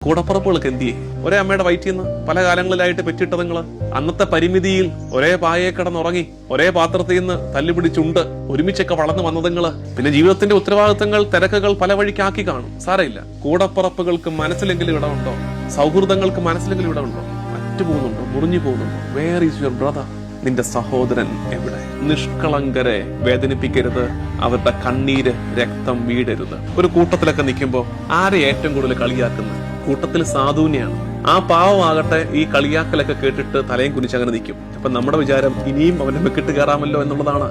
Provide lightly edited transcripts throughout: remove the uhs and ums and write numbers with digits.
കൂടപ്പുറപ്പുകൾക്ക് എന്തിയെ? ഒരേ അമ്മയുടെ വയറ്റിൽ നിന്ന് പല കാലങ്ങളിലായിട്ട് പെറ്റിട്ടതുങ്ങള് അന്നത്തെ പരിമിതിയിൽ ഒരേ പായെ കിടന്നുറങ്ങി ഒരേ പാത്രത്തിൽ നിന്ന് തല്ലുപിടിച്ചുണ്ട് ഒരുമിച്ചൊക്കെ വളർന്നു വന്നതുങ്ങള് പിന്നെ ജീവിതത്തിന്റെ ഉത്തരവാദിത്തങ്ങൾ തിരക്കുകൾ പല വഴിക്കാക്കി കാണും. സാരമില്ല, കൂടപ്പുറപ്പുകൾക്ക് മനസ്സിലെങ്കിലും ഇടമുണ്ടോ? സൗഹൃദങ്ങൾക്ക് മനസ്സിലെങ്കിലും ഇടമുണ്ടോ? മറ്റുപോകുന്നുണ്ടോ? മുറിഞ്ഞു പോകുന്നുണ്ടോ? Where is your brother? നിന്റെ സഹോദരൻ എവിടെ? നിഷ്കളങ്കരെ വേദനിപ്പിക്കരുത്, അവരുടെ കണ്ണീര് രക്തം വീടരുത്. ഒരു കൂട്ടത്തിലൊക്കെ നിൽക്കുമ്പോ ആരെ ഏറ്റവും കൂടുതൽ കളിയാക്കുന്നത്? കൂട്ടത്തിൽ സാധുവിനെയാണ്. ആ പാവമാകട്ടെ ഈ കളിയാക്കലൊക്കെ കേട്ടിട്ട് തലയും കുനിച്ച് അങ്ങനെ നിൽക്കും. അപ്പൊ നമ്മുടെ വിചാരം ഇനിയും അവന്റെ മെക്കിട്ട് കയറാമല്ലോ എന്നുള്ളതാണ്.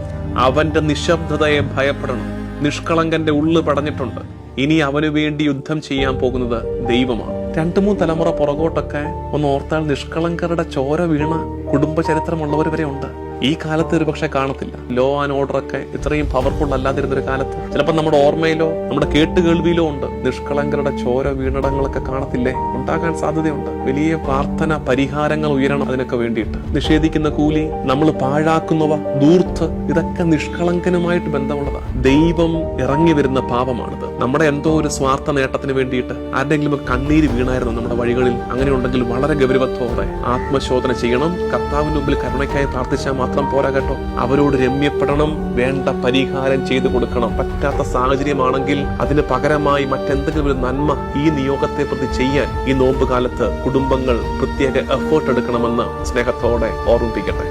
അവന്റെ നിശബ്ദതയെ ഭയപ്പെടണം. നിഷ്കളങ്കന്റെ ഉള്ളു പടഞ്ഞിട്ടുണ്ട്. ഇനി അവന് വേണ്ടി യുദ്ധം ചെയ്യാൻ പോകുന്നത് ദൈവമാണ്. 2-3 തലമുറ പുറകോട്ടൊക്കെ ഒന്ന് ഓർത്താൽ നിഷ്കളങ്കരുടെ ചോര വീണ കുടുംബ ചരിത്രമുള്ളവർ വരെ ഉണ്ട്. ഈ കാലത്ത് ഒരു പക്ഷെ കാണത്തില്ല. ലോ ആൻഡ് ഓർഡർ ഒക്കെ ഇത്രയും പവർഫുൾ അല്ലാതിരുന്നൊരു കാലത്ത് ചിലപ്പോൾ നമ്മുടെ ഓർമ്മയിലോ നമ്മുടെ കേട്ടുകേൾവിയിലോ ഉണ്ട്. നിഷ്കളങ്കരുടെ ചോര വീണടങ്ങളൊക്കെ കാണത്തില്ലേ? ഉണ്ടാകാൻ സാധ്യതയുണ്ട്. വലിയ പ്രാർത്ഥന പരിഹാരങ്ങൾ ഉയരണം അതിനൊക്കെ വേണ്ടിയിട്ട്. നിഷേധിക്കുന്ന കൂലി, നമ്മൾ പാഴാക്കുന്നവ, ദൂർത്ത്, ഇതൊക്കെ നിഷ്കളങ്കനുമായിട്ട് ബന്ധമുള്ളതാണ്. ദൈവം ഇറങ്ങി വരുന്ന പാപമാണിത്. നമ്മുടെ എന്തോ ഒരു സ്വാർത്ഥ നേട്ടത്തിന് വേണ്ടിയിട്ട് ആരുടെങ്കിലും കണ്ണീര് വീണായിരുന്നു നമ്മുടെ വഴികളിൽ. അങ്ങനെ ഉണ്ടെങ്കിൽ വളരെ ഗൗരവത്തോടെ ആത്മശോധന ചെയ്യണം. കർത്താവിന് മുമ്പിൽ കരുണയ്ക്കായി പ്രാർത്ഥിച്ചാൽ മാത്രം പോരാ കേട്ടോ. അവരോട് രമ്യപ്പെടണം, വേണ്ട പരിഹാരം ചെയ്തു കൊടുക്കണം. പറ്റാത്ത സാഹചര്യമാണെങ്കിൽ അതിന് പകരമായി മറ്റെന്തെങ്കിലും ഒരു നന്മ ഈ നിയോഗത്തെ പ്രതി ചെയ്യാൻ ഈ നോമ്പ് കാലത്ത് കുടുംബങ്ങൾ പ്രത്യേക എഫേർട്ട് എടുക്കണമെന്ന് സ്നേഹത്തോടെ ഓർമ്മിപ്പിക്കട്ടെ.